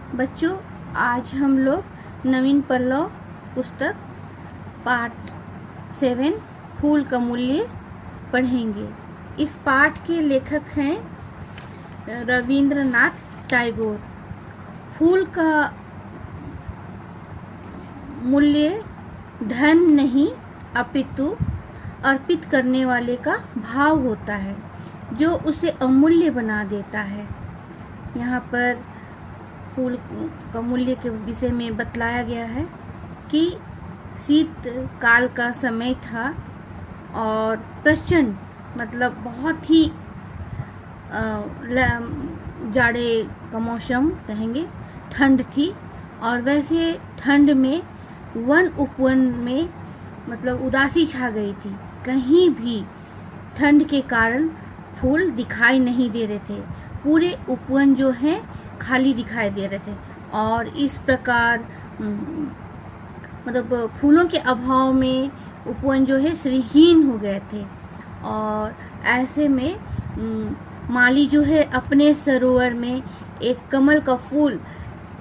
बच्चों, आज हम लोग नवीन पल्लव पुस्तक पाठ 7 फूल का मूल्य पढ़ेंगे। इस पाठ के लेखक हैं रविंद्रनाथ टैगोर। फूल का मूल्य धन नहीं अपितु अर्पित करने वाले का भाव होता है, जो उसे अमूल्य बना देता है। यहाँ पर फूल का मूल्य के विषय में बतलाया गया है कि शीतकाल का समय था और प्रचंड मतलब बहुत ही जाड़े का मौसम कहेंगे, ठंड थी। और वैसे ठंड में वन उपवन में मतलब उदासी छा गई थी। कहीं भी ठंड के कारण फूल दिखाई नहीं दे रहे थे। पूरे उपवन जो है खाली दिखाई दे रहे थे और इस प्रकार मतलब फूलों के अभाव में उपवन जो है श्रीहीन हो गए थे। और ऐसे में माली जो है अपने सरोवर में एक कमल का फूल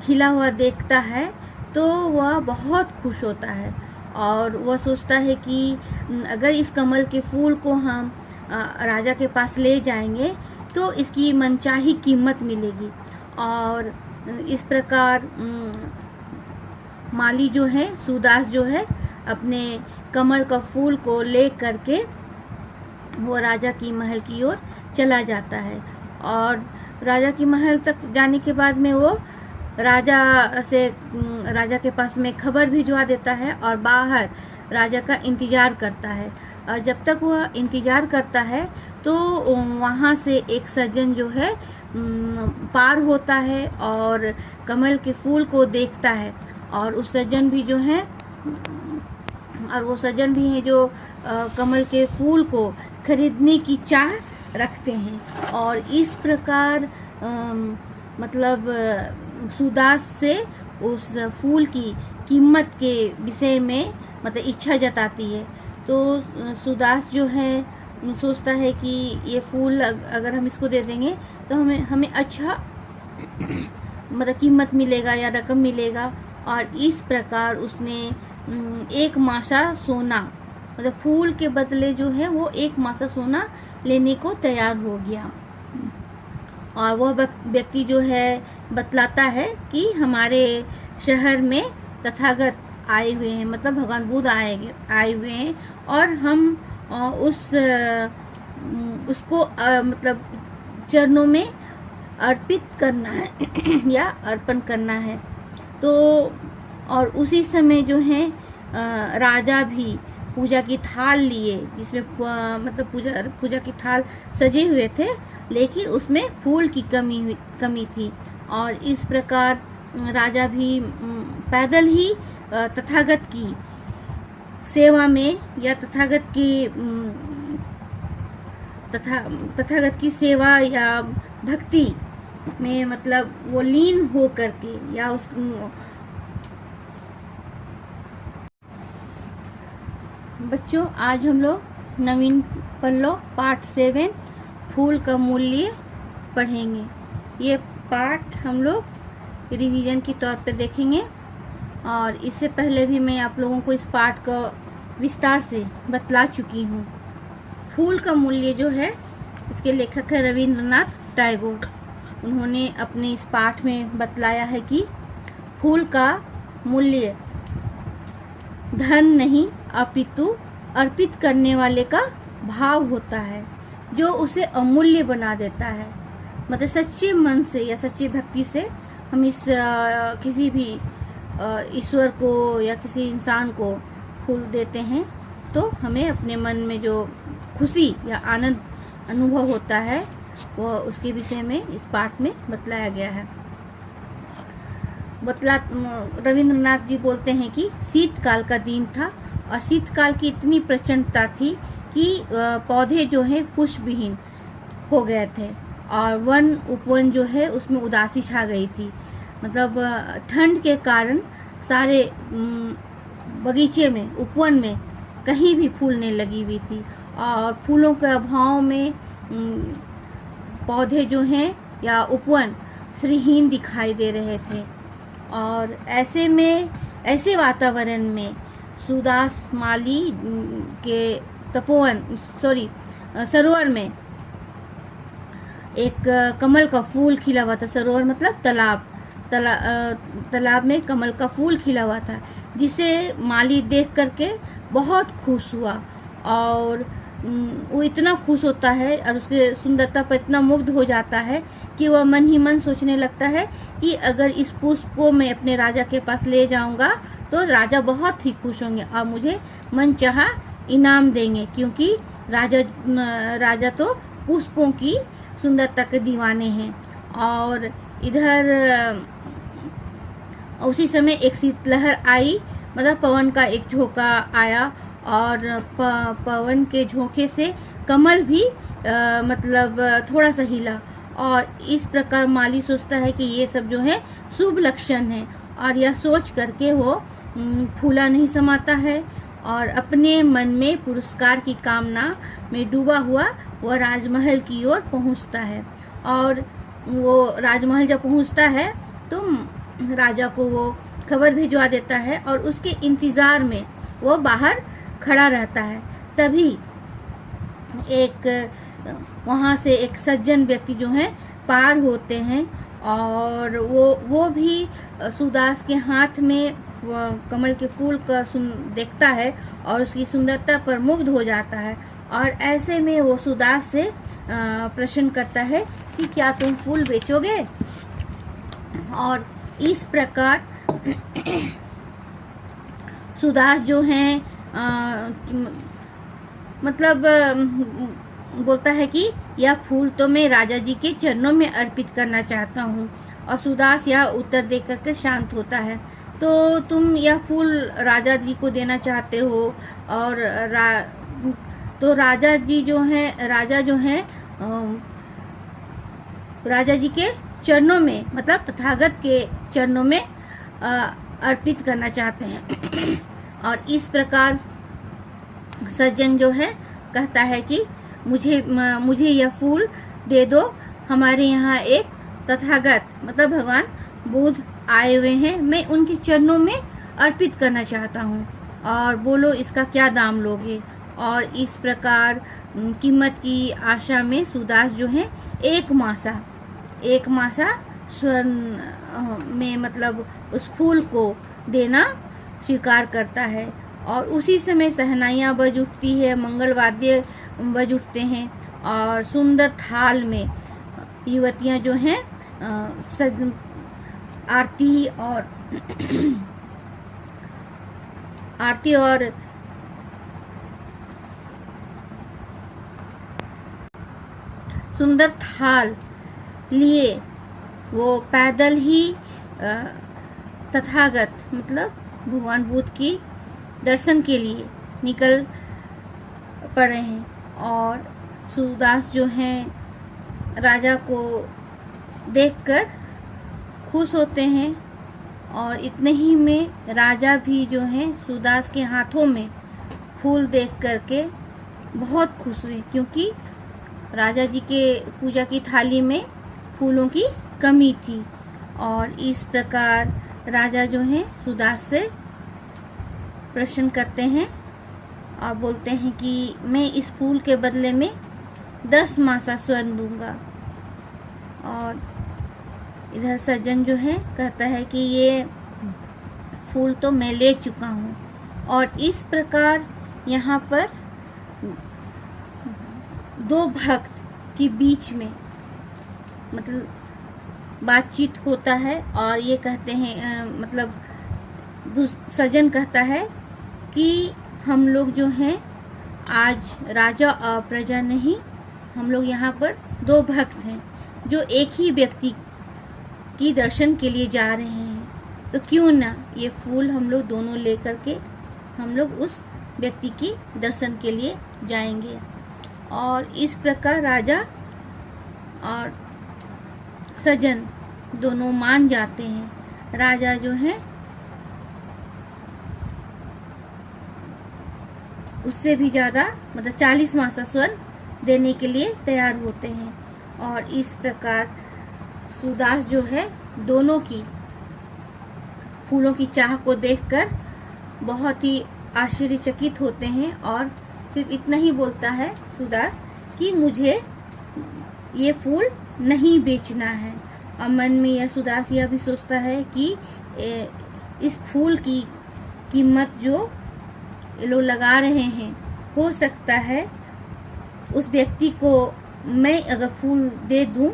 खिला हुआ देखता है तो वह बहुत खुश होता है और वह सोचता है कि अगर इस कमल के फूल को हम राजा के पास ले जाएंगे तो इसकी मनचाही कीमत मिलेगी। और इस प्रकार माली जो है, सूरदास जो है, अपने कमल का फूल को ले करके वो राजा की महल की ओर चला जाता है। और राजा की महल तक जाने के बाद में वो राजा के पास में खबर भिजवा देता है और बाहर राजा का इंतजार करता है। और जब तक वह इंतजार करता है तो वहाँ से एक सज्जन जो है पार होता है और कमल के फूल को देखता है। और उस सज्जन भी जो है और वो सज्जन भी हैं जो कमल के फूल को खरीदने की चाह रखते हैं। और इस प्रकार मतलब सूरदास से उस फूल की कीमत के विषय में मतलब इच्छा जताती है। तो सूरदास जो है सोचता है कि ये फूल अगर हम इसको दे देंगे तो हमें अच्छा मतलब कीमत मिलेगा या रकम मिलेगा। और इस प्रकार उसने एक मासा सोना मतलब फूल के बदले जो है वो एक मासा सोना लेने को तैयार हो गया। और वह व्यक्ति जो है बतलाता है कि हमारे शहर में तथागत आए हुए हैं, मतलब भगवान बुद्ध आए हुए हैं और हम उसको मतलब चरणों में अर्पित करना है या अर्पण करना है। तो और उसी समय जो है राजा भी पूजा की थाल लिए, जिसमें मतलब पूजा की थाल सजे हुए थे, लेकिन उसमें फूल की कमी थी। और इस प्रकार राजा भी पैदल ही तथागत की सेवा में या तथागत की सेवा या भक्ति में मतलब वो लीन हो करके या उस बच्चों, आज हम लोग नवीन पल्लव पाठ 7 फूल का मूल्य पढ़ेंगे। ये पाठ हम लोग रिवीजन की तौर पे देखेंगे और इससे पहले भी मैं आप लोगों को इस पाठ का विस्तार से बतला चुकी हूँ। फूल का मूल्य जो है इसके लेखक है रविंद्रनाथ टैगोर। उन्होंने अपने इस पाठ में बतलाया है कि फूल का मूल्य धन नहीं अपितु अर्पित करने वाले का भाव होता है, जो उसे अमूल्य बना देता है। मतलब सच्चे मन से या सच्ची भक्ति से हम इस किसी भी ईश्वर को या किसी इंसान को फूल देते हैं तो हमें अपने मन में जो खुशी या आनंद अनुभव होता है वो उसके विषय में इस पाठ में बतलाया गया है। रविंद्रनाथ जी बोलते हैं कि शीतकाल का दिन था और शीतकाल की इतनी प्रचंडता थी कि पौधे जो है पुष्पविहीन हो गए थे और वन उपवन जो है उसमें उदासी छा गई थी। मतलब ठंड के कारण सारे बगीचे में, उपवन में कहीं भी फूल नहीं लगी हुई थी और फूलों के अभाव में पौधे जो हैं या उपवन श्रीहीन दिखाई दे रहे थे। और ऐसे वातावरण में सूरदास माली के सरोवर में एक कमल का फूल खिला हुआ था। सरोवर मतलब तालाब में कमल का फूल खिला हुआ था, जिसे माली देख करके बहुत खुश हुआ। और वो इतना खुश होता है और उसके सुंदरता पर इतना मुग्ध हो जाता है कि वह मन ही मन सोचने लगता है कि अगर इस पुष्प को मैं अपने राजा के पास ले जाऊंगा तो राजा बहुत ही खुश होंगे और मुझे मनचाहा इनाम देंगे, क्योंकि राजा तो पुष्पों की सुंदरता के दीवाने हैं। और इधर उसी समय एक शीतलहर आई, मतलब पवन का एक झोंका आया और पवन के झोंके से कमल भी मतलब थोड़ा सा हिला। और इस प्रकार माली सोचता है कि ये सब जो है शुभ लक्षण है, और यह सोच करके वो फूला नहीं समाता है और अपने मन में पुरस्कार की कामना में डूबा हुआ वह राजमहल की ओर पहुंचता है। और वो राजमहल जब पहुंचता है तो राजा को वो खबर भिजवा देता है और उसके इंतजार में वो बाहर खड़ा रहता है। तभी वहां से एक सज्जन व्यक्ति जो है पार होते हैं और वो भी सूरदास के हाथ में कमल के फूल का देखता है और उसकी सुंदरता पर मुग्ध हो जाता है। और ऐसे में वो सूरदास से प्रश्न करता है कि क्या तुम फूल बेचोगे। और इस प्रकार सूरदास जो हैं मतलब बोलता है कि यह फूल तो मैं राजा जी के चरणों में अर्पित करना चाहता हूँ। और सूरदास यह उत्तर देकर के शांत होता है। तो तुम यह फूल राजा जी को देना चाहते हो और तो राजा जो हैं राजा जी के चरणों में मतलब तथागत के चरणों में अर्पित करना चाहते हैं। और इस प्रकार सज्जन जो है कहता है कि मुझे यह फूल दे दो, हमारे यहाँ एक तथागत मतलब भगवान बुद्ध आए हुए हैं, मैं उनके चरणों में अर्पित करना चाहता हूँ, और बोलो इसका क्या दाम लोगे। और इस प्रकार कीमत की आशा में सूरदास जो है एक मासा स्वर्ण में मतलब उस फूल को देना स्वीकार करता है। और उसी समय सहनाइयाँ बज उठती है, मंगल वाद्य बज उठते हैं और सुंदर थाल में युवतियाँ जो हैं आरती और सुंदर थाल लिए वो पैदल ही तथागत मतलब भगवान बुद्ध की दर्शन के लिए निकल पड़े हैं। और सूरदास जो हैं राजा को देखकर खुश होते हैं। और इतने ही में राजा भी जो हैं सूरदास के हाथों में फूल देख करके बहुत खुश हुए, क्योंकि राजा जी के पूजा की थाली में फूलों की कमी थी। और इस प्रकार राजा जो हैं सूरदास से प्रश्न करते हैं और बोलते हैं कि मैं इस फूल के बदले में 10 मासा स्वर्ण दूंगा। और इधर सज्जन जो है कहता है कि ये फूल तो मैं ले चुका हूँ। और इस प्रकार यहाँ पर दो भक्त के बीच में मतलब बातचीत होता है। और ये कहते हैं मतलब सज्जन कहता है कि हम लोग जो हैं आज राजा और प्रजा नहीं, हम लोग यहाँ पर दो भक्त हैं जो एक ही व्यक्ति की दर्शन के लिए जा रहे हैं, तो क्यों ना ये फूल हम लोग दोनों लेकर के हम लोग उस व्यक्ति की दर्शन के लिए जाएंगे। और इस प्रकार राजा और सज्जन दोनों मान जाते हैं। राजा जो है उससे भी ज़्यादा मतलब 40 मासा स्वर्ण देने के लिए तैयार होते हैं। और इस प्रकार सूरदास जो है दोनों की फूलों की चाह को देखकर बहुत ही आश्चर्यचकित होते हैं और सिर्फ इतना ही बोलता है सूरदास कि मुझे ये फूल नहीं बेचना है। और मन में यह सूरदास यह भी सोचता है कि इस फूल की कीमत जो ये लोग लगा रहे हैं, हो सकता है उस व्यक्ति को मैं अगर फूल दे दूं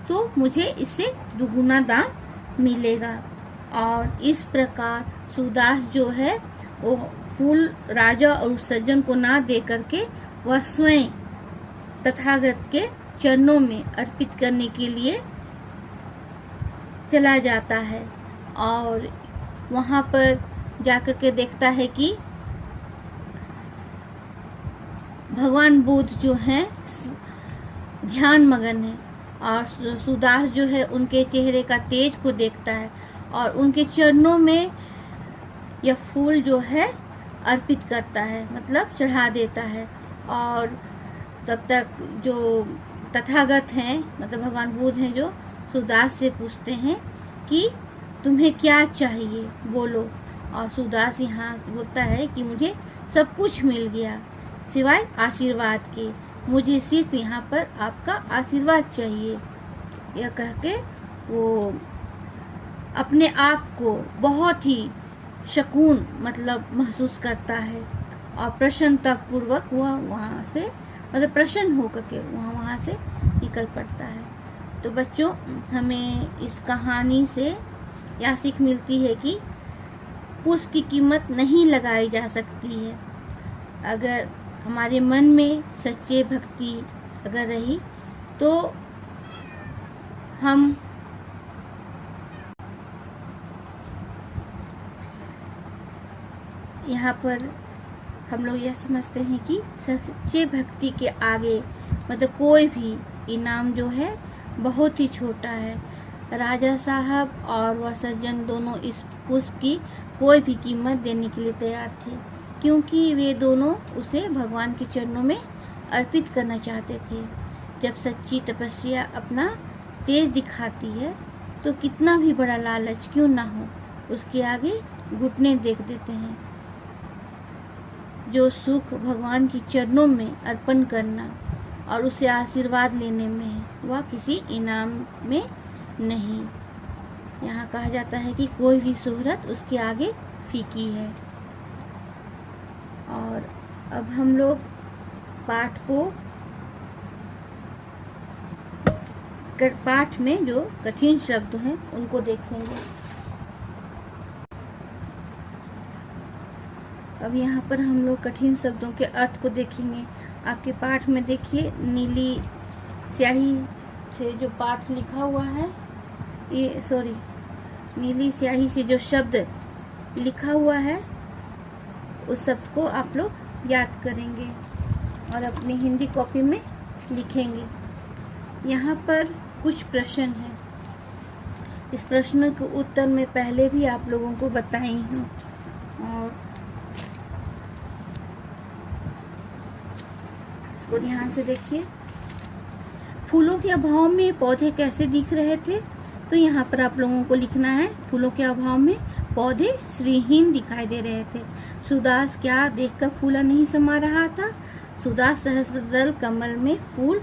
तो मुझे इससे दुगुना दाम मिलेगा। और इस प्रकार सूरदास जो है वो फूल राजा और सज्जन को ना दे करके वह स्वयं तथागत के चरणों में अर्पित करने के लिए चला जाता है। और वहाँ पर जाकर के देखता है कि भगवान बुद्ध जो हैं ध्यान मगन है और सूरदास जो है उनके चेहरे का तेज को देखता है और उनके चरणों में यह फूल जो है अर्पित करता है, मतलब चढ़ा देता है। और तब तक जो तथागत हैं, मतलब भगवान बुद्ध हैं, जो सूरदास से पूछते हैं कि तुम्हें क्या चाहिए, बोलो। और सूरदास यहाँ बोलता है कि मुझे सब कुछ मिल गया सिवाय आशीर्वाद के, मुझे सिर्फ यहाँ पर आपका आशीर्वाद चाहिए। यह कह के वो अपने आप को बहुत ही सुकून मतलब महसूस करता है और प्रसन्नता पूर्वक वह वहाँ से मतलब प्रसन्न होकर के वहाँ से निकल पड़ता है। तो बच्चों, हमें इस कहानी से यह सीख मिलती है कि पुष्प की कीमत नहीं लगाई जा सकती है। अगर हमारे मन में सच्चे भक्ति अगर रही तो हम यहाँ पर हम लोग यह समझते हैं कि सच्चे भक्ति के आगे मतलब कोई भी इनाम जो है बहुत ही छोटा है। राजा साहब और वह सज्जन दोनों इस पुष्प की कोई भी कीमत देने के लिए तैयार थे, क्योंकि वे दोनों उसे भगवान के चरणों में अर्पित करना चाहते थे। जब सच्ची तपस्या अपना तेज दिखाती है तो कितना भी बड़ा लालच क्यों ना हो, उसके आगे घुटने देख देते हैं। जो सुख भगवान के चरणों में अर्पण करना और उसे आशीर्वाद लेने में है, वह किसी इनाम में नहीं। यहाँ कहा जाता है कि कोई भी शोहरत उसके आगे फीकी है। और अब हम लोग पाठ में जो कठिन शब्द हैं उनको देखेंगे। अब यहाँ पर हम लोग कठिन शब्दों के अर्थ को देखेंगे। आपके पाठ में देखिए, नीली स्याही से जो पाठ लिखा हुआ है, नीली स्याही से जो शब्द लिखा हुआ है उस शब्द को आप लोग याद करेंगे और अपनी हिंदी कॉपी में लिखेंगे। यहाँ पर कुछ प्रश्न हैं। इस प्रश्न के उत्तर मैं पहले भी आप लोगों को बताई हूँ और इसको ध्यान से देखिए। फूलों के अभाव में पौधे कैसे दिख रहे थे? तो यहाँ पर आप लोगों को लिखना है, फूलों के अभाव में पौधे श्रीहीन दिखाई दे रहे थे। सूरदास क्या देखकर फूला नहीं समा रहा था? सूरदास सहस्त्रदल कमल में फूल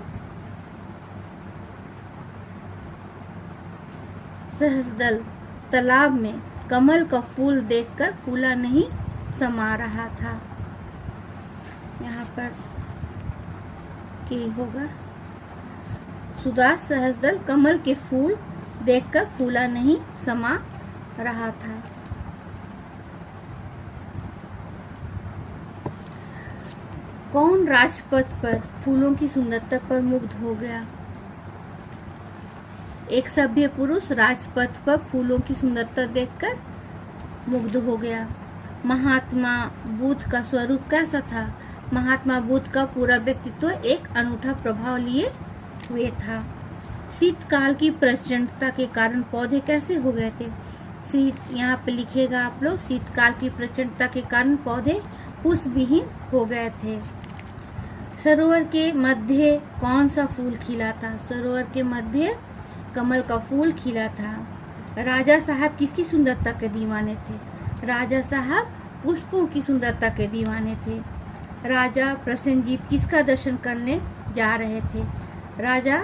सहस्त्रदल तालाब में कमल का फूल देखकर फूला नहीं समा रहा था। यहाँ पर क्या होगा? सूरदास सहस्त्रदल कमल के फूल देखकर फूला नहीं समा रहा था। कौन राजपथ पर फूलों की सुंदरता पर मुग्ध हो गया? एक सभ्य पुरुष राजपथ पर फूलों की सुंदरता देखकर मुग्ध हो गया। महात्मा बुद्ध का स्वरूप कैसा था? महात्मा बुद्ध का पूरा व्यक्तित्व एक अनूठा प्रभाव लिए हुए था। शीतकाल की प्रचंडता के कारण पौधे कैसे हो गए थे? यहाँ पे लिखेगा आप लोग, शीतकाल की प्रचंडता के कारण पौधे पुष्पविहीन हो गए थे। सरोवर के मध्य कौन सा फूल खिला था? सरोवर के मध्य कमल का फूल खिला था। राजा साहब किसकी सुंदरता के दीवाने थे? राजा साहब पुष्पों की सुंदरता के दीवाने थे। राजा प्रसेनजीत किसका दर्शन करने जा रहे थे? राजा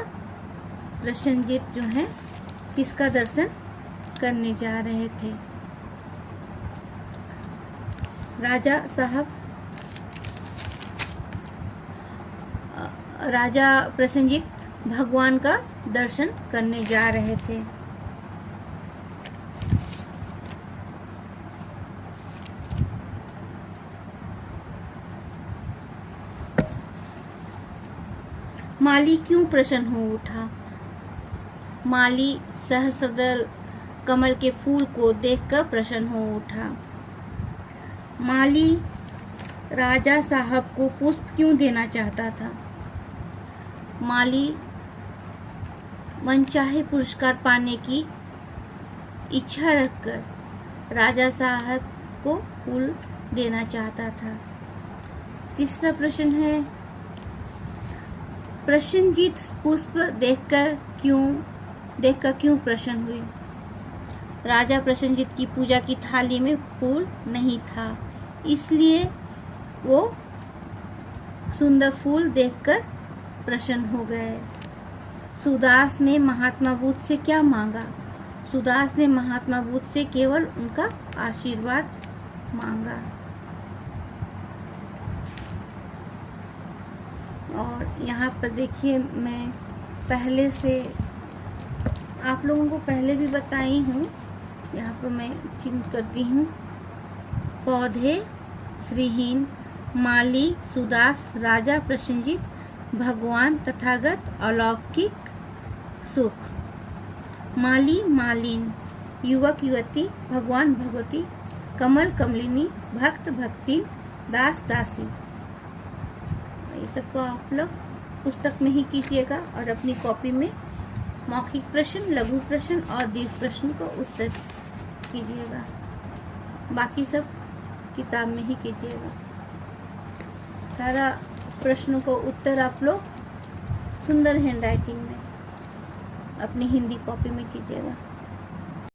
प्रसेनजीत जो है किसका दर्शन करने जा रहे थे? राजा प्रसेनजीत भगवान का दर्शन करने जा रहे थे। माली क्यों प्रसन्न हो उठा? माली सहस्त्रदल कमल के फूल को देखकर प्रसन्न हो उठा। माली राजा साहब को पुष्प क्यों देना चाहता था? माली मनचाहे पुरस्कार पाने की इच्छा रखकर राजा साहब को फूल देना चाहता था। तीसरा प्रश्न है, प्रसेनजीत पुष्प देखकर क्यों प्रसन्न हुए? राजा प्रसेनजीत की पूजा की थाली में फूल नहीं था, इसलिए वो सुंदर फूल देखकर प्रसन्न हो गए। सुदास ने महात्मा बुद्ध से क्या मांगा? सुदास ने महात्मा बुद्ध से केवल उनका आशीर्वाद मांगा। और यहाँ पर देखिए, मैं पहले से आप लोगों को पहले भी बताई हूँ, यहाँ पर मैं चिन्ह करती हूँ। पौधे श्रीहीन, माली सुदास, राजा प्रसेनजीत, भगवान तथागत, अलौकिक सुख। माली मालिन, युवक युवती, भगवान भगवती, कमल कमलिनी, भक्त भक्ति, दास दासी। ये सबको आप लोग पुस्तक में ही कीजिएगा और अपनी कॉपी में मौखिक प्रश्न, लघु प्रश्न और दीर्घ प्रश्न को उत्तर कीजिएगा। बाकी सब किताब में ही कीजिएगा। सारा प्रश्नों को उत्तर आप लोग सुंदर हैंडराइटिंग में अपनी हिंदी कॉपी में कीजिएगा।